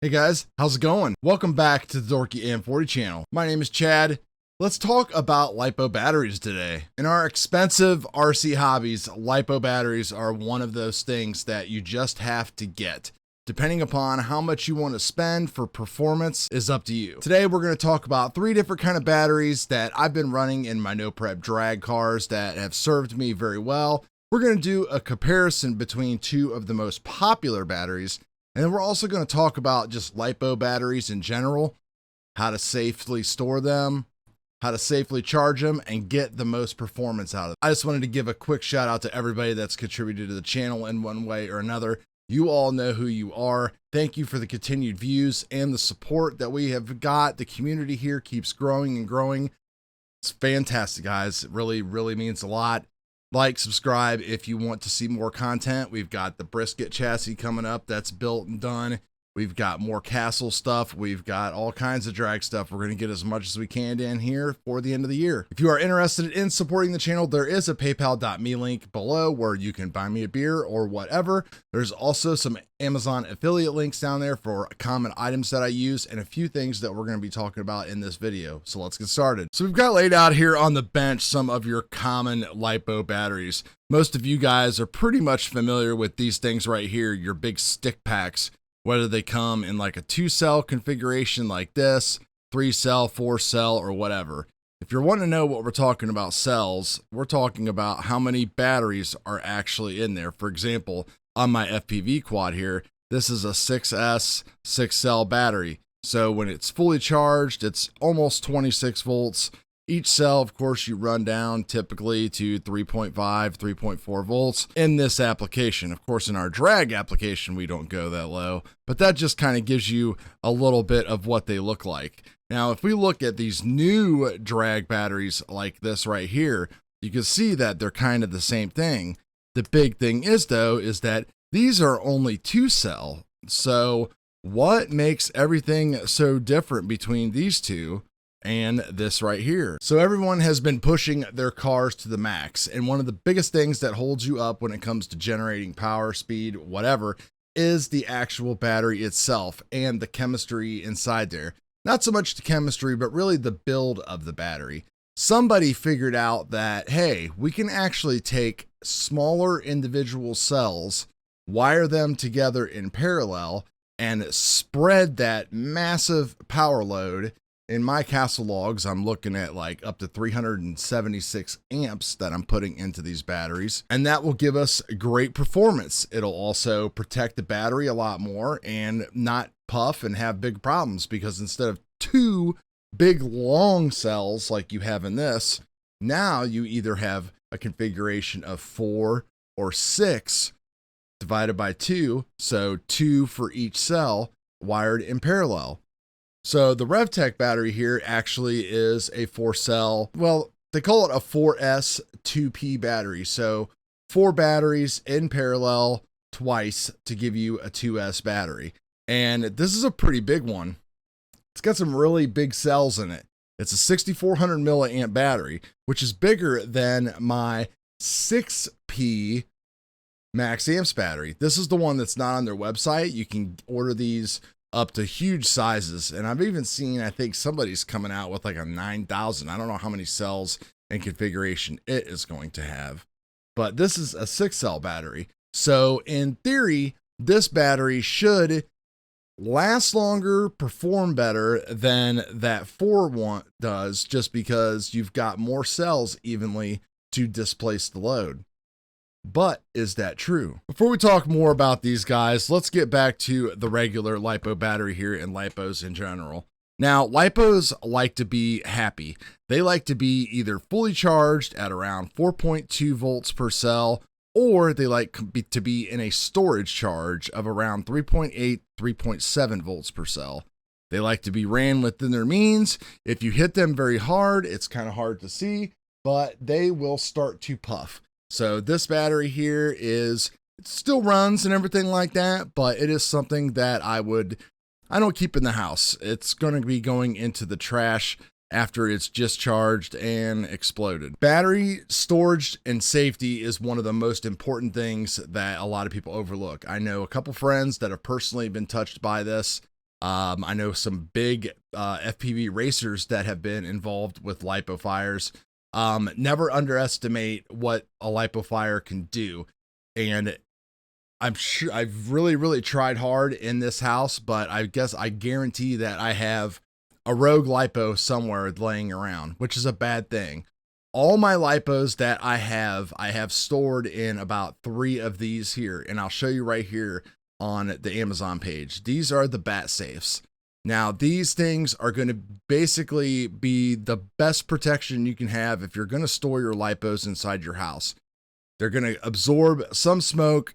Hey guys, how's it going? Welcome back to the Dorky M40 channel. My name is Chad. Let's talk about Lipo batteries today. In our expensive RC hobbies, Lipo batteries are one of those things that you just have to get. Depending upon how much you want to spend for performance is up to you. Today we're going to talk about 3 different kind of batteries that I've been running in my NOPREPRC drag cars that have served me very well. We're going to do a comparison between 2 of the most popular batteries. And then we're also going to talk about just Lipo batteries in general, how to safely store them, how to safely charge them, and get the most performance out of it. I just wanted to give a quick shout out to everybody that's contributed to the channel in one way or another. You all know who you are. Thank you for the continued views and the support that we have got. The community here keeps growing and growing. It's fantastic, guys. It really means a lot. Like, subscribe if you want to see more content. We've got the brisket chassis coming up that's built and done. We've got more castle stuff. We've got all kinds of drag stuff. We're going to get as much as we can in here for the end of the year. If you are interested in supporting the channel, there is a paypal.me link below where you can buy me a beer or whatever. There's also some Amazon affiliate links down there for common items that I use and a few things that we're going to be talking about in this video. So let's get started. So we've got laid out here on the bench some of your common Lipo batteries. Most of you guys are pretty much familiar with these things right here, your big stick packs. Whether they come in like a 2-cell configuration like this, 3-cell, 4-cell, or whatever. If you're wanting to know what we're talking about cells, we're talking about how many batteries are actually in there. For example, on my FPV quad here, this is a 6S 6-cell battery. So when it's fully charged, it's almost 26 volts. Each cell, of course, you run down typically to 3.5, 3.4 volts in this application. Of course, in our drag application, we don't go that low, but that just kind of gives you a little bit of what they look like. Now, if we look at these new drag batteries like this right here, you can see that they're kind of the same thing. The big thing is, though, is that these are only 2-cell. So what makes everything so different between these two and this right here? So everyone has been pushing their cars to the max, and one of the biggest things that holds you up when it comes to generating power, speed, whatever, is the actual battery itself and the chemistry inside there. Not so much the chemistry, but really the build of the battery. Somebody figured out that, hey, we can actually take smaller individual cells, wire them together in parallel, and spread that massive power load. In my castle logs, I'm looking at like up to 376 amps that I'm putting into these batteries, and that will give us great performance. It'll also protect the battery a lot more and not puff and have big problems, because instead of 2 big long cells like you have in this, now you either have a configuration of 4 or 6 divided by 2, so 2 for each cell wired in parallel. So the RevTech battery here actually is a 4-cell, well, they call it a 4S 2P battery. So 4 batteries in parallel twice to give you a 2S battery. And this is a pretty big one. It's got some really big cells in it. It's a 6400 milliamp battery, which is bigger than my 6P Maxamps battery. This is the one that's not on their website. You can order these up to huge sizes, and I've even seen, I think somebody's coming out with like a 9,000. I don't know how many cells and configuration it is going to have, but this is a 6-cell battery. So in theory, this battery should last longer, perform better than that 4 one does, just because you've got more cells evenly to displace the load. But is that true? Before we talk more about these guys, let's get back to the regular Lipo battery here and Lipos in general. Now, Lipos like to be happy. They like to be either fully charged at around 4.2 volts per cell, or they like to be in a storage charge of around 3.8, 3.7 volts per cell. They like to be ran within their means. If you hit them very hard, it's kind of hard to see, but they will start to puff. So this battery here it still runs and everything like that, but it is something that I don't keep in the house. It's going to be going into the trash after it's discharged and exploded. Battery storage and safety is one of the most important things that a lot of people overlook. I know a couple friends that have personally been touched by this. I know some big FPV racers that have been involved with lipo fires. Never underestimate what a lipo fire can do. And I'm sure I've really tried hard in this house, but I guess I guarantee that I have a rogue lipo somewhere laying around, which is a bad thing. All my lipos that I have stored in about 3 of these here, and I'll show you right here on the Amazon page. These are the Batsafes. Now, these things are going to basically be the best protection you can have if you're going to store your lipos inside your house. They're going to absorb some smoke,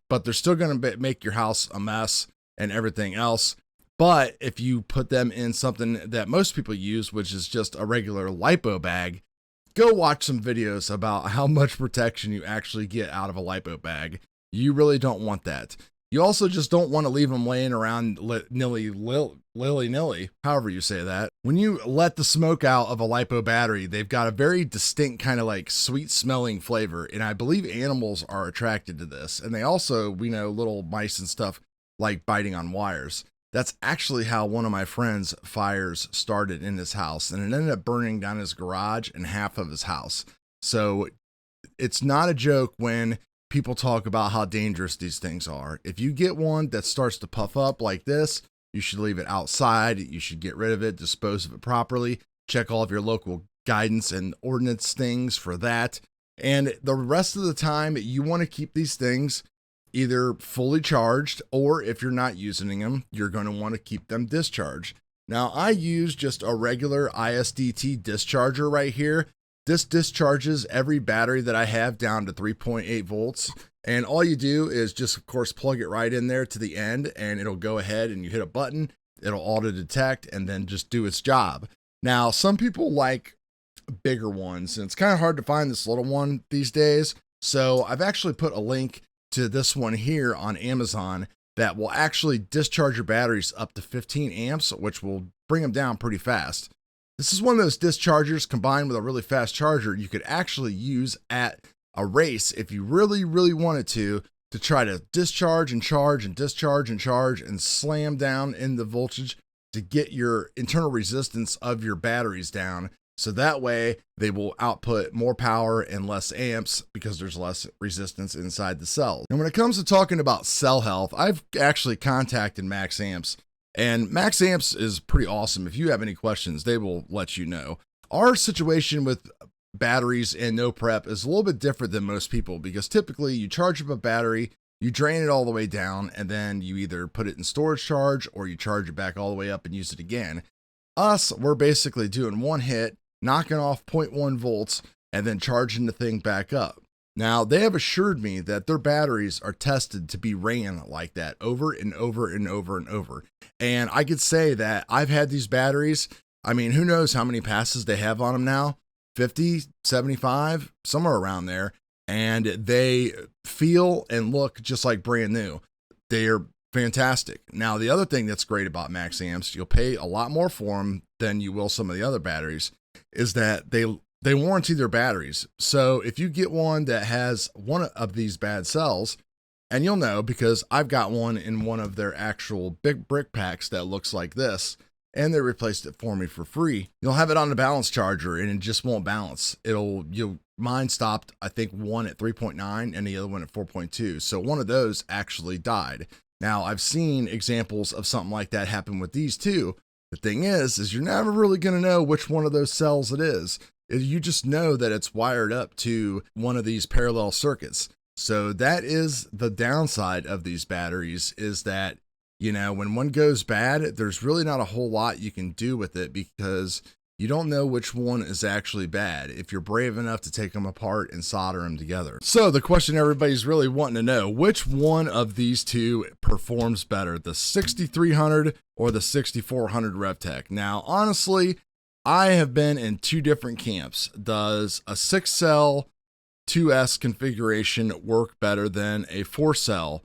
but they're still going to make your house a mess and everything else. But if you put them in something that most people use, which is just a regular lipo bag, go watch some videos about how much protection you actually get out of a lipo bag. You really don't want that. You also just don't want to leave them laying around nilly-nilly, however you say that. When you let the smoke out of a lipo battery, they've got a very distinct kind of like sweet smelling flavor. And I believe animals are attracted to this. And they also, we know, little mice and stuff like biting on wires. That's actually how one of my friend's fires started in his house. And it ended up burning down his garage and half of his house. So it's not a joke when people talk about how dangerous these things are. If you get one that starts to puff up like this, you should leave it outside. You should get rid of it, dispose of it properly. Check all of your local guidance and ordinance things for that. And the rest of the time, you want to keep these things either fully charged, or if you're not using them, you're going to want to keep them discharged. Now, I use just a regular ISDT discharger right here. This discharges every battery that I have down to 3.8 volts. And all you do is just, of course, plug it right in there to the end, and it'll go ahead and you hit a button, it'll auto detect and then just do its job. Now, some people like bigger ones, and it's kind of hard to find this little one these days. So I've actually put a link to this one here on Amazon that will actually discharge your batteries up to 15 amps, which will bring them down pretty fast. This is one of those dischargers combined with a really fast charger you could actually use at a race if you really wanted to try to discharge and charge and discharge and charge and slam down in the voltage to get your internal resistance of your batteries down. So that way they will output more power and less amps because there's less resistance inside the cells. And when it comes to talking about cell health, I've actually contacted Maxamps. And Maxamps is pretty awesome. If you have any questions, they will let you know. Our situation with batteries and NOPREPRC is a little bit different than most people because typically you charge up a battery, you drain it all the way down, and then you either put it in storage charge or you charge it back all the way up and use it again. Us, we're basically doing one hit, knocking off 0.1 volts, and then charging the thing back up. Now, they have assured me that their batteries are tested to be ran like that over and over and over and over. And I could say that I've had these batteries, I mean, who knows how many passes they have on them now? 50, 75, somewhere around there. And they feel and look just like brand new. They are fantastic. Now, the other thing that's great about Maxamps, you'll pay a lot more for them than you will some of the other batteries, is that they warranty their batteries. So if you get one that has one of these bad cells, and you'll know because I've got one in one of their actual big brick packs that looks like this, and they replaced it for me for free. You'll have it on the balance charger and it just won't balance. Mine stopped, I think one at 3.9 and the other one at 4.2. So one of those actually died. Now I've seen examples of something like that happen with these too. The thing is you're never really going to know which one of those cells it is. You just know that it's wired up to one of these parallel circuits. So that is the downside of these batteries, is that, you know, when one goes bad, there's really not a whole lot you can do with it because you don't know which one is actually bad if you're brave enough to take them apart and solder them together. So the question everybody's really wanting to know, which one of these two performs better, the 6300 or the 6400 RevTech? Now, honestly, I have been in two different camps. Does a 6-cell 2S configuration work better than a 4-cell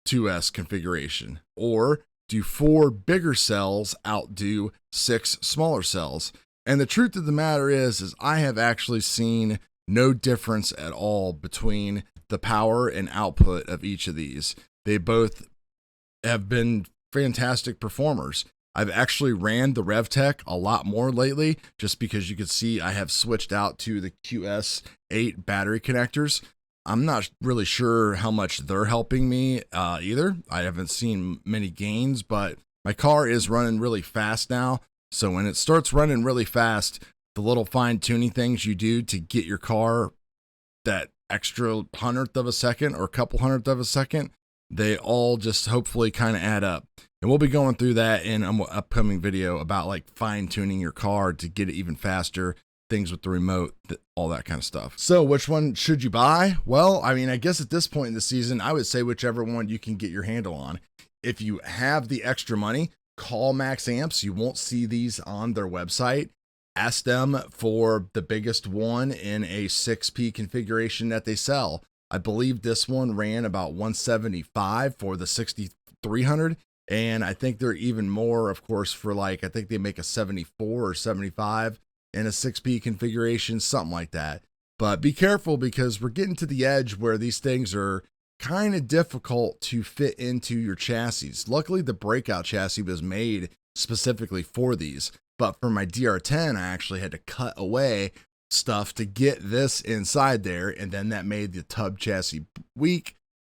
2S configuration? Or do 4 bigger cells outdo 6 smaller cells? And the truth of the matter is I have actually seen no difference at all between the power and output of each of these. They both have been fantastic performers. I've actually ran the RevTech a lot more lately, just because you can see I have switched out to the QS8 battery connectors. I'm not really sure how much they're helping me either. I haven't seen many gains, but my car is running really fast now. So when it starts running really fast, the little fine tuning things you do to get your car that extra hundredth of a second or a couple hundredth of a second, they all just hopefully kind of add up. And we'll be going through that in an upcoming video about like fine tuning your car to get it even faster, things with the remote, all that kind of stuff. So which one should you buy? Well, I mean, I guess at this point in the season, I would say whichever one you can get your handle on. If you have the extra money, call Maxamps. You won't see these on their website. Ask them for the biggest one in a 6P configuration that they sell. I believe this one ran about 175 for the 6300, and I think they're even more, of course, for like, I think they make a 74 or 75 in a 6P configuration, something like that. But be careful, because we're getting to the edge where these things are kind of difficult to fit into your chassis. Luckily, the breakout chassis was made specifically for these. But for my DR10, I actually had to cut away stuff to get this inside there, and then that made the tub chassis weak,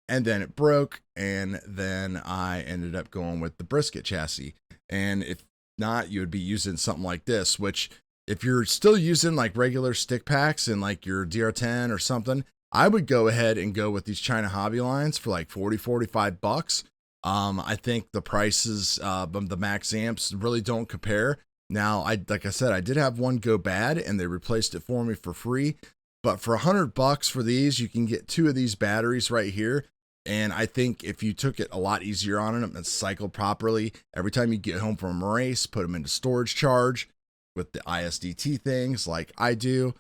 and then it broke, and then I ended up going with the brisket chassis. And if not, you would be using something like this, which if you're still using like regular stick packs in like your DR10 or something, I would go ahead and go with these China Hobby lines for like 40-45 bucks. I think the prices of the Maxamps really don't compare. Now, like I said, I did have one go bad and they replaced it for me for free. But for 100 bucks for these, you can get 2 of these batteries right here. And I think if you took it a lot easier on them and cycled properly, every time you get home from a race, put them into storage charge with the ISDT things like I do.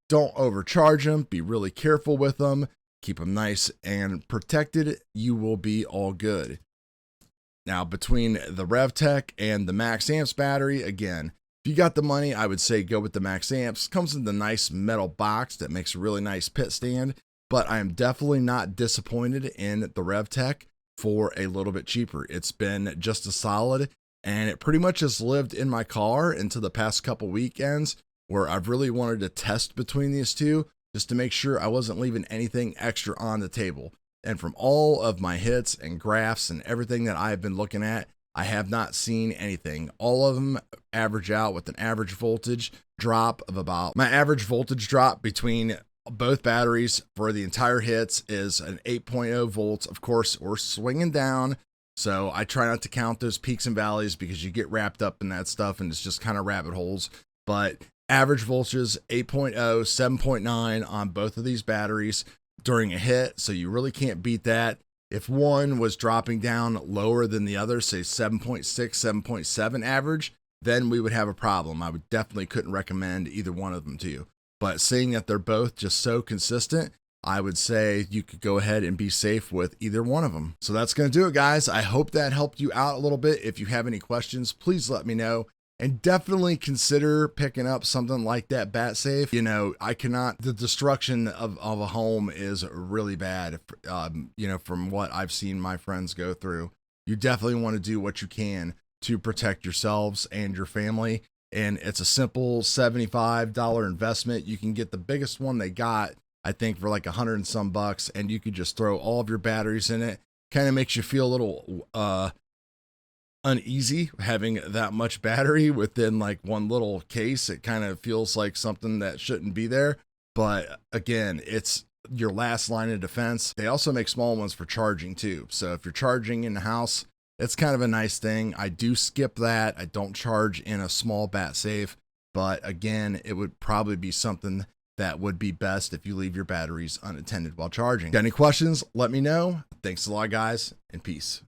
Don't overcharge them. Be really careful with them. Keep them nice and protected. You will be all good. Now, between the RevTech and the Maxamps battery, again, if you got the money, I would say go with the Maxamps. Comes in the nice metal box that makes a really nice pit stand, but I am definitely not disappointed in the RevTech for a little bit cheaper. It's been just as solid, and it pretty much has lived in my car until the past couple weekends where I've really wanted to test between these two just to make sure I wasn't leaving anything extra on the table. And from all of my hits and graphs and everything that I've been looking at, I have not seen anything. All of them average out with an average voltage drop of about, my average voltage drop between both batteries for the entire hits is an 8.0 volts. Of course, we're swinging down, so I try not to count those peaks and valleys because you get wrapped up in that stuff and it's just kind of rabbit holes. But average voltages 8.0, 7.9 on both of these batteries during a hit, so you really can't beat that. If one was dropping down lower than the other, say 7.6, 7.7 average, then we would have a problem. I would definitely couldn't recommend either one of them to you. But seeing that they're both just so consistent, I would say you could go ahead and be safe with either one of them. So that's going to do it, guys. I hope that helped you out a little bit. If you have any questions, please let me know. And definitely consider picking up something like that Batsafe. You know, the destruction of a home is really bad, you know, from what I've seen my friends go through. You definitely want to do what you can to protect yourselves and your family. And it's a simple $75 investment. You can get the biggest one they got, I think, for like 100 and some bucks, and you could just throw all of your batteries in it. Kind of makes you feel a little uneasy having that much battery within like one little case. It kind of feels like something that shouldn't be there, but again, it's your last line of defense. They also make small ones for charging too, so if you're charging in the house, it's kind of a nice thing. I do skip that. I don't charge in a small Batsafe, but again, it would probably be something that would be best if you leave your batteries unattended while charging. Got any questions? Let me know. Thanks a lot, guys, and peace.